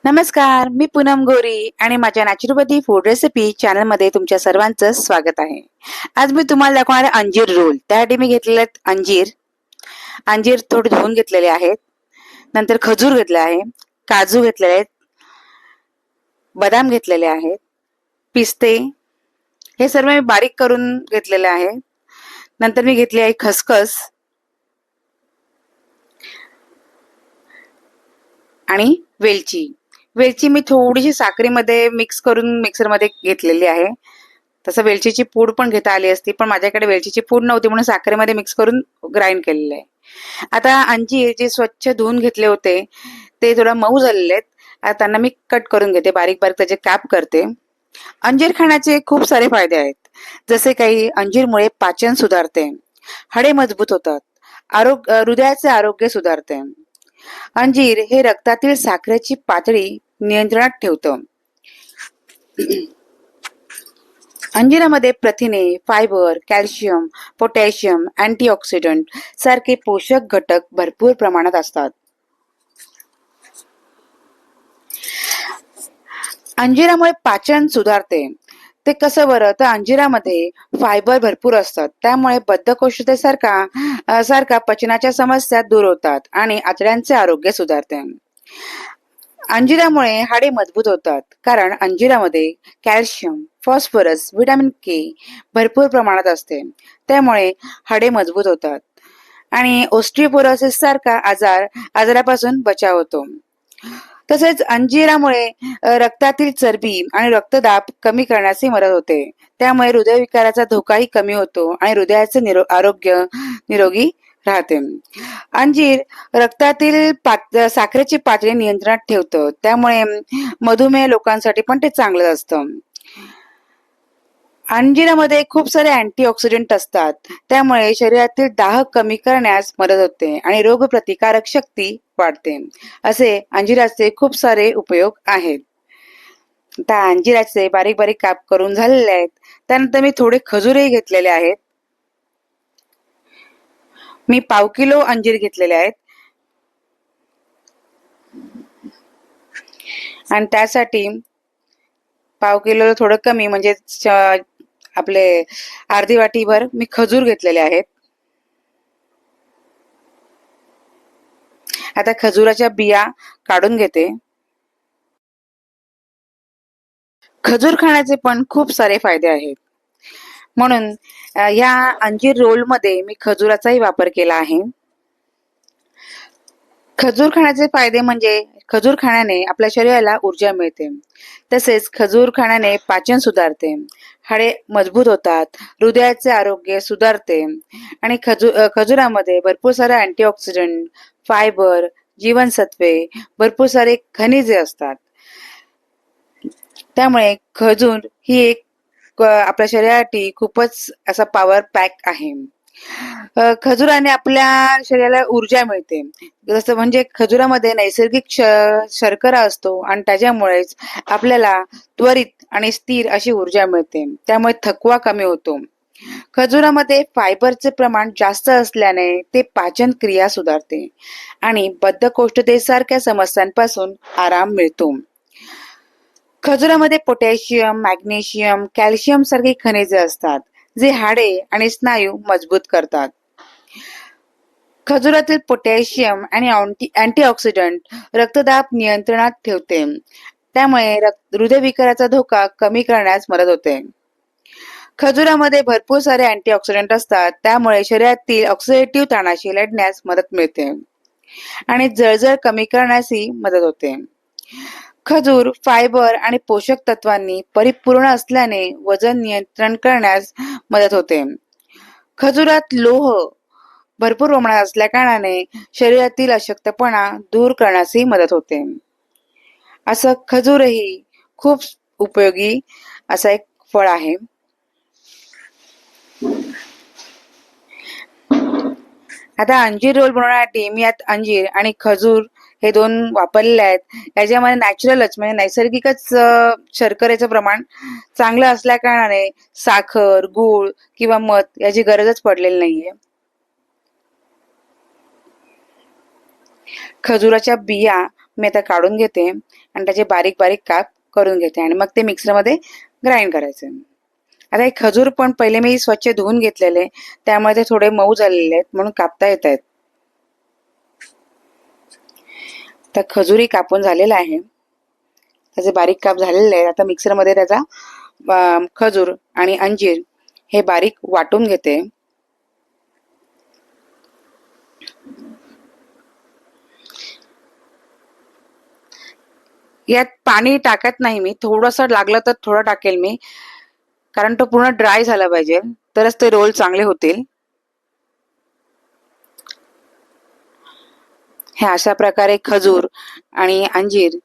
नमस्कार, मी पूनम गोरी आणि माझ्या नॅचरोपॅथी फूड रेसिपी चॅनलमध्ये तुमच्या सर्वांचं स्वागत आहे. आज मी तुम्हाला दाखवणार आहे अंजीर रोल. त्यासाठी मी घेतलेले आहेत अंजीर. अंजीर थोडे धुवून घेतलेले आहेत. नंतर खजूर घेतले आहे, काजू घेतलेले आहेत, बदाम घेतलेले आहेत, पिस्ते हे सर्व मी बारीक करून घेतलेले आहे. नंतर मी घेतली आहे खसखस आणि वेलची. वेलची मी थोडीशी साखरेमध्ये मिक्स करून मिक्सरमध्ये घेतलेली आहे. तसं वेलचीची पूड पण घेता आली असती, पण माझ्याकडे वेलचीची पूड नव्हती म्हणून साखरेमध्ये मिक्स करून ग्राइंड केलेलं आहे. आता अंजीर जे स्वच्छ धुवून घेतले होते ते थोडं मऊ झालेले आहेत. आता त्यांना मी कट करून घेते, बारीक बारीक त्याचे काप करते. अंजीर खाण्याचे खूप सारे फायदे आहेत. जसे काही अंजीरमुळे पाचन सुधारते, हाडे मजबूत होतात, हृदयाचे आरोग्य सुधारते. अंजीर हे रक्तातील साखरेची पातळी नियंत्रणात ठेवतं. अंजिरामध्ये प्रथिने, फायबर, कॅल्शियम, पोटॅशियम, अँटीऑक्सिडंट सारखे पोषक घटक भरपूर प्रमाणात असतात. अंजिरामुळे पाचन सुधारते. ते कसं बरं, तर अंजिरामध्ये फायबर भरपूर असतात, त्यामुळे बद्धकोष्ठतेसारखा पचनाच्या समस्या दूर होतात आणि आतड्यांचे आरोग्य सुधारते. अंजिरामुळे हाडे मजबूत होतात, कारण अंजिरामध्ये कॅल्शियम, फॉस्फरस, व्हिटॅमिन के भरपूर प्रमाणात असते. त्यामुळे हाडे मजबूत होतात आणि ओस्टिओपोरोसिस सारखा आजारापासून बचाव होतो. तसेच अंजिरामुळे रक्तातील चरबी आणि रक्तदाब कमी करण्यासही मदत होते. त्यामुळे हृदयविकाराचा धोकाही कमी होतो आणि हृदयाचे आरोग्य निरोगी राहते. अंजीर रक्तातील साखरेची पातळी नियंत्रणात ठेवतं, त्यामुळे मधुमेह लोकांसाठी पण ते चांगलं असतं. अंजिरामध्ये खूप सारे अँटीऑक्सिडंट असतात, त्यामुळे शरीरातील दाह कमी करण्यास मदत होते आणि रोगप्रतिकारक शक्ती वाढते. असे अंजिराचे खूप सारे उपयोग आहेत. आता अंजिराचे बारीक बारीक काप करून झालेले आहेत. त्यानंतर मी थोडे खजूरही घेतलेले आहेत. मी 1/2 किलो अंजीर घेतलेले आहेत आणि त्यासाठी 1/2 किलो थोडं कमी म्हणजे आपले अर्धी वाटीभर मी खजूर घेतलेले आहेत. आता खजुराच्या बिया काढून घेते. खजूर खाण्याचे पण खूप सारे फायदे आहेत, म्हणून या अंजीर रोल मध्ये मी खजुराचाही वापर केला आहे. खजूर खाण्याचे फायदे म्हणजे खजूर खाण्याने आपल्या शरीराला ऊर्जा मिळते. तसेच खजूर खाण्याने पाचन सुधारते, हाडे मजबूत होतात, हृदयाचे आरोग्य सुधारते आणि खजुरामध्ये भरपूर सारे अँटीऑक्सिडंट, फायबर, जीवनसत्वे, भरपूर सारे खनिजे असतात. त्यामुळे खजूर ही एक आपल्या शरीरासाठी खूपच असा पॉवर पॅक आहे. खजुराने आपल्या शरीराला ऊर्जा मिळते. जसं म्हणजे खजुरामध्ये नैसर्गिक शर्करा असतो आणि त्याच्यामुळेच आपल्याला त्वरित आणि स्थिर अशी ऊर्जा मिळते. त्यामुळे थकवा कमी होतो. खजुरामध्ये फायबरचे प्रमाण जास्त असल्याने ते पाचन क्रिया सुधारते आणि बद्धकोष्ठतेसारख्या समस्यांपासून आराम मिळतो. खजुरामध्ये पोटॅशियम, मॅग्नेशियम, कॅल्शियम सारखे खनिजे असतात, जे हाडे आणि स्नायू मजबूत करतात. खजुरातील पोटॅशियम आणि अँटीऑक्सिडंट रक्तदाब नियंत्रणात ठेवते, त्यामुळे हृदयविकाराचा धोका कमी करण्यास मदत होते. खजुरामध्ये भरपूर सारे अँटीऑक्सिडंट असतात, त्यामुळे शरीरातील ऑक्सिडेटिव्ह ताणाशी लढण्यास मदत मिळते आणि जळजळ कमी करण्यासही मदत होते. खजूर फायबर आणि पोषक तत्वांनी परिपूर्ण असल्याने वजन नियंत्रण करण्यास मदत होते. खजुरात लोह भरपूर प्रमाणात असल्या कारणाने शरीरातील अशक्तपणा दूर करण्यासही मदत होते. असं खजूरही खूप उपयोगी असा एक फळ आहे. आता अंजीर रोल बनवण्यासाठी मी यात अंजीर आणि खजूर हे 2 वापरलेले आहेत. याच्यामध्ये नॅचरलच म्हणजे नैसर्गिकच शर्करेचं प्रमाण चांगलं असल्या कारणाने साखर, गूळ किंवा मध याची गरजच पडलेली नाहीये. खजुराच्या बिया मी आता काढून घेते आणि त्याचे बारीक बारीक काप करून घेते आणि मग ते मिक्सरमध्ये ग्राइंड करायचे. आता हे खजूर पण पहिले मी स्वच्छ धुवून घेतलेले, त्यामुळे ते थोडे मऊ झालेले आहेत म्हणून कापता येत आहेत. तर खजूरही कापून झालेला आहे, त्याचे बारीक काप झालेले आहेत. आता मिक्सरमध्ये त्याचा खजूर आणि अंजीर हे बारीक वाटून घेते. यात पाणी टाकत नाही मी, थोडंसं लागलं तर थोडं टाकेल मी, कारण तो पूर्ण ड्राय झाला पाहिजे, तरच ते रोल चांगले होतील. हे अशा प्रकारे खजूर आणि अंजीर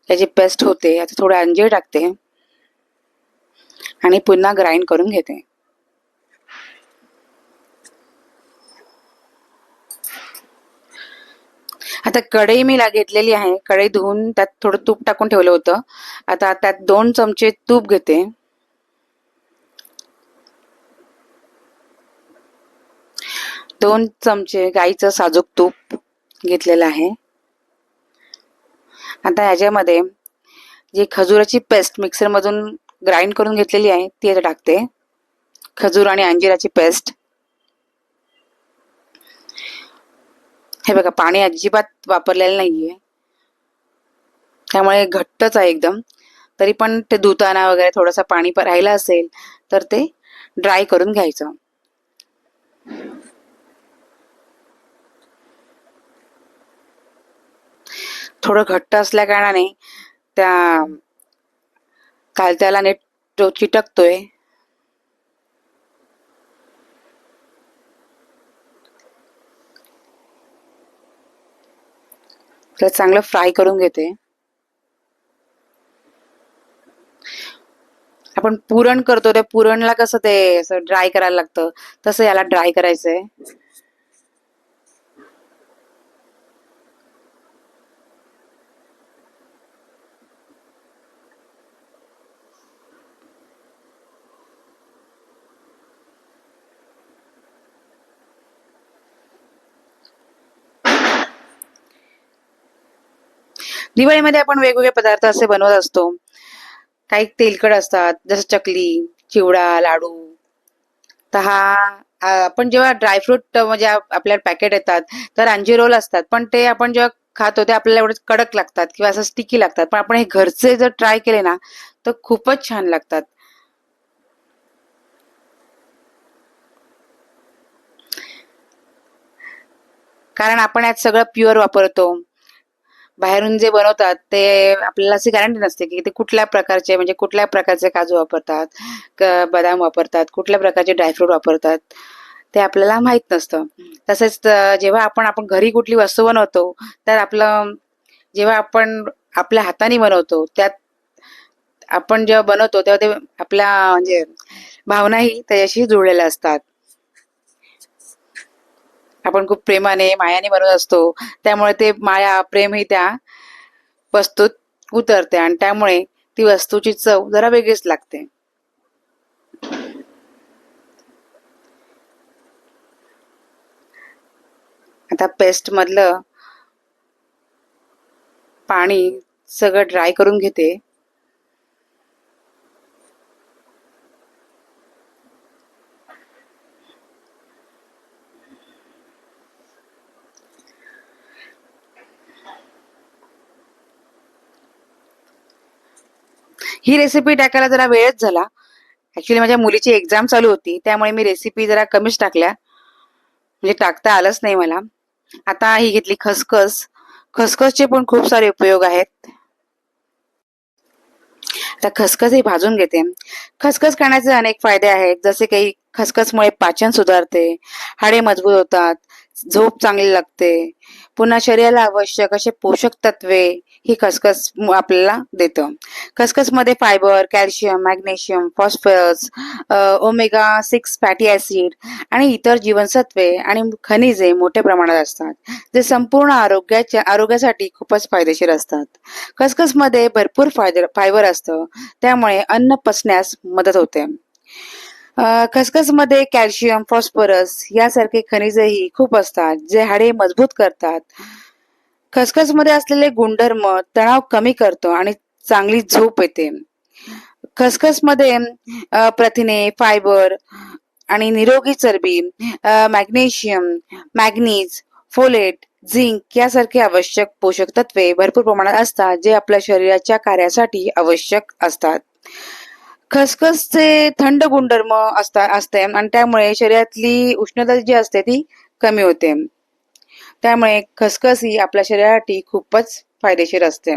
याची पेस्ट होते. आता थोडं अंजीर टाकते आणि पुन्हा ग्राइंड करून घेते. आता कढई मी घेतलेली आहे. कढई धुवून त्यात थोडं तूप टाकून ठेवलं होतं. आता त्यात 2 चमचे तूप घेते. दोन चमचे गाईचं साजूक तूप घेतलेलं आहे. आता ह्याच्यामध्ये जी खजुराची पेस्ट मिक्सरमधून ग्राइंड करून घेतलेली आहे ती आता टाकते. खजूर आणि अंजिराची पेस्ट. हे बघा, पाणी अजिबात वापरलेलं नाहीये, त्यामुळे घट्टच आहे एकदम. तरी पण ते धुताना वगैरे थोडंसं पाणी राहिलं असेल तर ते ड्राय करून घ्यायचं. थोडं घट्ट असल्या कारणाने त्या कालत्याला नीट तो चिटकतोय. तर चांगलं फ्राय करून घेते. आपण पुरण करतो, त्या पुरणला कसं ते असं ड्राय करायला लागतं, तसं याला ड्राय करायचंय. दिवाळीमध्ये आपण वेगवेगळे पदार्थ असे बनवत असतो. काही तेलकट असतात, जसं चकली, चिवडा, लाडू. तर आपण जेव्हा ड्रायफ्रूट म्हणजे आपल्याला पॅकेट येतात, तर अंजीर रोल असतात, पण ते आपण जेव्हा खातो ते आपल्याला एवढे कडक लागतात किंवा असं स्टिकी लागतात. पण आपण हे घरचे जर ट्राय केले ना तर खूपच छान लागतात. कारण आपण यात सगळं प्युअर वापरतो. बाहेरून जे बनवतात ते आपल्याला अशी गॅरंटी नसते की ते कुठल्या प्रकारचे, म्हणजे कुठल्या प्रकारचे काजू वापरतात, बदाम वापरतात, कुठल्या प्रकारचे ड्रायफ्रूट वापरतात, ते आपल्याला माहित नसतं. तसेच जेव्हा आपण आपण घरी कुठली वस्तू बनवतो, तर जेव्हा आपण आपल्या हाताने बनवतो, त्यात आपण जेव्हा बनवतो तेव्हा ते आपल्या म्हणजे भावनाही त्याच्याशी जुळलेल्या असतात. आपण खूप प्रेमाने, मायाने बनवत असतो, त्यामुळे ते माया, प्रेम ही त्या वस्तूत उतरते आणि त्यामुळे ती वस्तूची चव जरा वेगळीच लागते. आता पेस्ट मधलं पाणी सगळं ड्राय करून घेते. ही रेसिपी टाकायला जरा वेळच झाला. ऍक्च्युली माझ्या मुलीची एक्झाम चालू होती, त्यामुळे मी रेसिपी जरा कमीच टाकल्या, म्हणजे टाकता आलंच नाही मला. आता ही घेतली खसखस. खसखसचे पण खूप सारे उपयोग आहेत. आता खसखस ही भाजून घेते. खसखस खाण्याचे अनेक फायदे आहेत, जसे काही खसखसमुळे पाचन सुधारते, हाडे मजबूत होतात, झोप चांगली लागते. पुन्हा शरीराला आवश्यक असे पोषक तत्वे ही खसखस आपल्याला देतं. खसखसमध्ये fibre, calcium, magnesium, phosphorus, omega 6 fatty acid आणि इतर जीवनसत्वे आणि खनिजे मोठ्या प्रमाणात असतात, जे संपूर्ण आरोग्यासाठी खूपच फायदेशीर असतात. खसखसमध्ये भरपूर फायबर असतं, त्यामुळे अन्न पचण्यास मदत होते. खसखसमध्ये कॅल्शियम, फॉस्फरस यासारखे खनिजेही खूप असतात, जे हाडे मजबूत करतात. खसखसमध्ये असलेले गुणधर्म तणाव कमी करतो आणि चांगली झोप येते. खसखसमध्ये प्रथिने, फायबर आणि निरोगी चरबी, मॅग्नेशियम, मॅग्नीज, फोलेट, झिंक यासारखी आवश्यक पोषक तत्वे भरपूर प्रमाणात असतात, जे आपल्या शरीराच्या कार्यासाठी आवश्यक असतात. खसखसचे थंड गुणधर्म असते आणि त्यामुळे शरीरातली उष्णता जी असते ती कमी होते. त्यामुळे खसखस ही आपल्या शरीरासाठी खूपच फायदेशीर असते.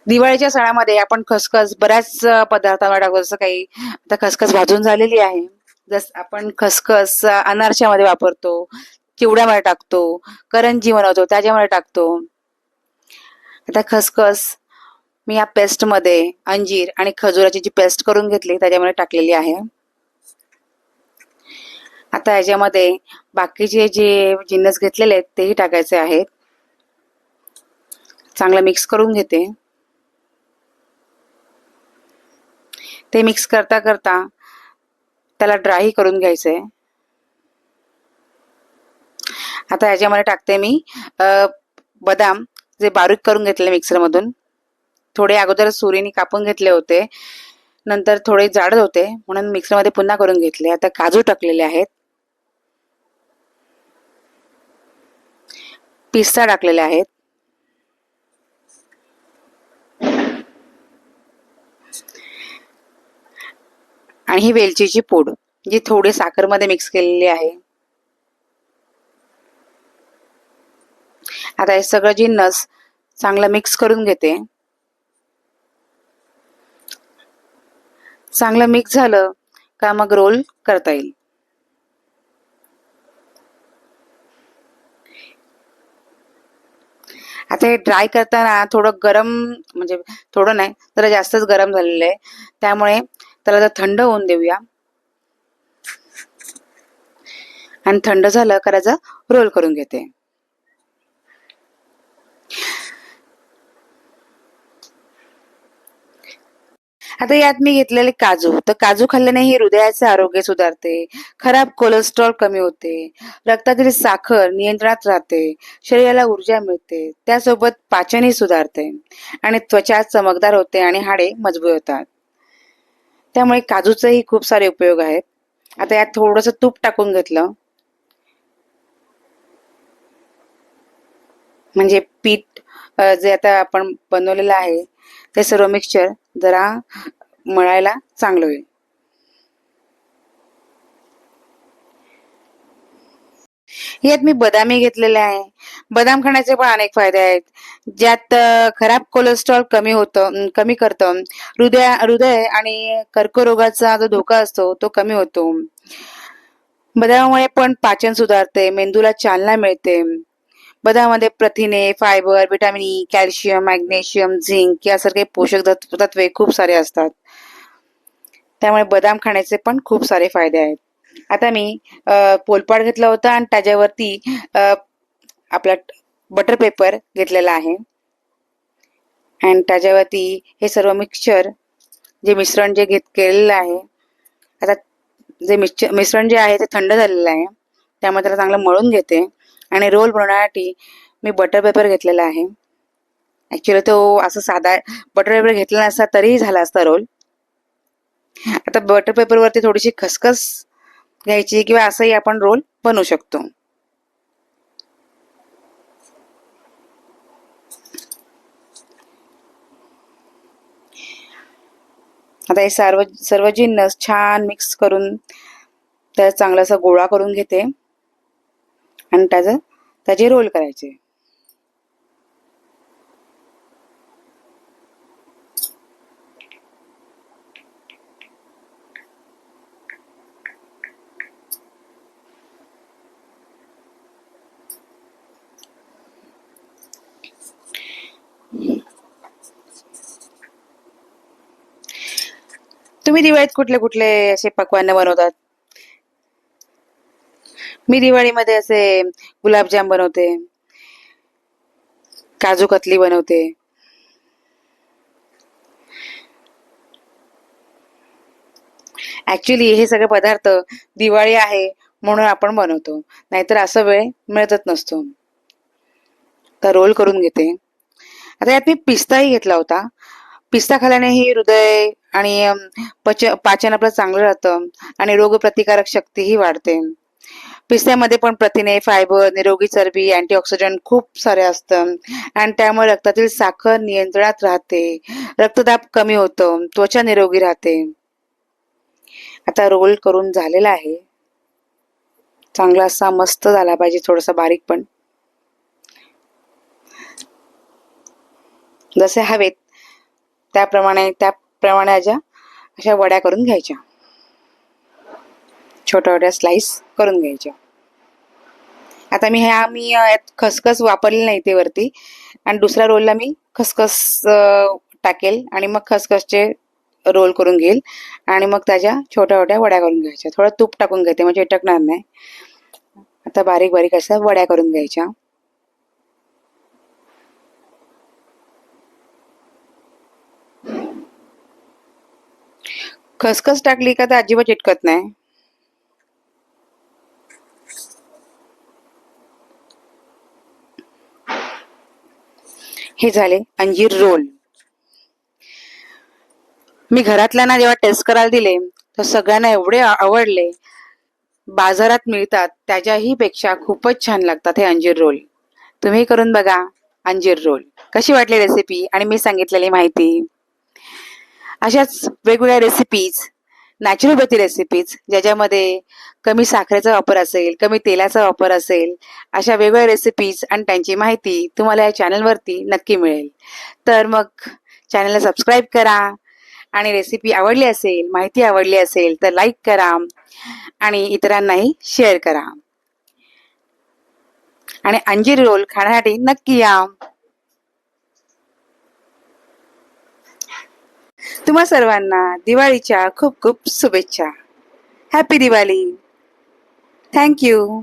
दिवाळीच्या सणामध्ये आपण खसखस बऱ्याच पदार्थांवर टाकतो, जसं काही आता खसखस भाजून झालेली आहे. जस आपण खसखस अनारशामध्ये वापरतो, चिवड्यामध्ये टाकतो, करंजी बनवतो त्याच्यामध्ये टाकतो. आता खसखस मी या पेस्टमध्ये अंजीर आणि खजुराची जी पेस्ट करून घेतली त्याच्यामध्ये टाकलेली आहे. आता याच्यामध्ये बाकीचे जे जिन्नस घेतलेले आहेत तेही टाकायचे आहेत. चांगलं मिक्स करून घेते. ते मिक्स करता करता त्याला ड्राय करून घ्यायचंय. आता याच्यामध्ये टाकते मी बदाम जे बारीक करून घेतले मिक्सरमधून. थोडे अगोदर सुरीने कापून घेतले होते, नंतर थोडे जाड होते म्हणून मिक्सरमध्ये पुन्हा करून घेतले. आता काजू टाकलेले आहेत, पिस्ता टाकलेले आहेत, आणि ही वेलचीची पूड जी थोडी साखरमध्ये मिक्स केलेली आहे. आता हे सगळं जिन्नस चांगलं मिक्स करून घेते. चांगलं मिक्स झालं का मग रोल करता येईल. आता हे ड्राय करताना थोडं गरम, म्हणजे थोडं नाही जरा जास्तच गरम झालेलं आहे, त्यामुळे त्याला जर थंड होऊन देऊया आणि थंड झालं करायचं रोल करून घेते. आता यात मी घेतलेले काजू, तर काजू खाल्ल्याने हृदयाचे आरोग्य सुधारते, खराब कोलेस्ट्रॉल कमी होते, रक्तातील साखर नियंत्रणात राहते, शरीराला ऊर्जा मिळते, त्यासोबत पाचनही सुधारते आणि त्वचा चमकदार होते आणि हाडे मजबूत होतात. त्यामुळे काजूचेही खूप सारे उपयोग आहेत. आता यात थोडंसं तूप टाकून घेतलं, म्हणजे पीठ जे आता आपण बनवलेलं आहे ते सर्व मिक्सचर जरा मळायला चांगलं होईल. यात मी बदामही घेतलेले आहे. बदाम खाण्याचे पण अनेक फायदे आहेत, ज्यात खराब कोलेस्ट्रॉल कमी करतं, हृदय आणि कर्करोगाचा जो धोका असतो तो कमी होतो. बदामामुळे पण पाचन सुधारते, मेंदूला चालना मिळते. बदामामध्ये प्रथिने, fibre, vitamin E, calcium, magnesium, zinc यासारखे पोषक तत्वे खूप सारे असतात. त्यामुळे बदाम खाण्याचे पण खूप सारे फायदे आहेत. आता मी पोलपाट घेतला होता आणि त्याच्यावरती आपला बटर पेपर घेतलेला आहे आणि त्याच्यावरती हे सर्व मिक्सचर जे मिश्रण जे केलेलं आहे. आता जे मिश्रण जे आहे ते थंड झालेलं आहे, त्यामुळे त्याला चांगलं मळून घेते आणि रोल बनवण्यासाठी मी बटर पेपर घेतलेला आहे. ऍक्च्युली तो असं साधा बटर पेपर घेतला नसता तरीही झाला असता रोल. आता बटर पेपरवरती थोडीशी खसखस घ्यायची किंवा असंही आपण रोल बनवू शकतो. आता हे सर्व जिन्नस छान मिक्स करून त्याचा चांगलासा गोळा करून घेते आणि त्याचे रोल करायचे. तुम्ही दिवाळीत कुठले कुठले असे पक्वान्न बनवतात? मी दिवाळीमध्ये असे गुलाबजाम बनवते, काजू कतली बनवते. ऍक्च्युली हे सगळे पदार्थ दिवाळी आहे म्हणून आपण बनवतो, नाहीतर असा वेळ मिळतच नसतो. तर रोल करून घेते. आता यात मी पिस्ताही घेतला होता. पिस्ता खाल्ल्यानेही हृदय आणि पाचन आपलं चांगलं राहतं आणि रोगप्रतिकारक शक्तीही वाढते. पिस्त्यामध्ये पण प्रथिने, फायबर, निरोगी चरबी, अँटीऑक्सिडंट खूप सारे असतं आणि त्यामुळे रक्तातील साखर नियंत्रणात राहते. रक्तदाब कमी होतो, त्वचा निरोगी राहते. आता रोल करून झालेला आहे. चांगला असा मस्त झाला पाहिजे, थोडासा बारीक पण. जसे हवेत त्याप्रमाणे अशा वड्या करून घ्यायच्या. छोट्या छोट्या स्लाइस करून घ्यायच्या. आता मी यात खसखस वापरली नाही ते वरती, आणि दुसऱ्या रोलला मी खसखस टाकेल आणि मग खसखसचे रोल करून घेईल आणि मग त्याच्या छोट्या छोट्या वड्या करून घ्यायच्या. थोडं तूप टाकून घेते म्हणजे चिटकणार नाही. आता बारीक बारीक अशा वड्या करून घ्यायच्या. खसखस टाकली का तर अजिबात चिटकत नाही. हे झाले अंजीर रोल. मी घरातल्यांना जेव्हा टेस्ट करायला दिले तर सगळ्यांना एवढे आवडले. बाजारात मिळतात त्याच्याही पेक्षा खूपच छान लागतात हे अंजीर रोल. तुम्ही करून बघा अंजीर रोल. कशी वाटली रेसिपी आणि मी सांगितलेली माहिती? अशाच वेगवेगळ्या रेसिपीज, नॅचरोपॅथी रेसिपीज, ज्याच्यामध्ये कमी साखरेचा वापर असेल, कमी तेलाचा वापर असेल, अशा वेगवेगळ्या रेसिपीज आणि त्यांची माहिती तुम्हाला या चॅनलवरती नक्की मिळेल. तर मग चॅनलला सबस्क्राईब करा आणि रेसिपी आवडली असेल, माहिती आवडली असेल तर लाईक करा आणि इतरांनाही शेअर करा. आणि अंजीर रोल खाण्यासाठी नक्की या. तुम्हा सर्वांना दिवाळीच्या खूप खूप शुभेच्छा. हॅपी दिवाळी. Thank you.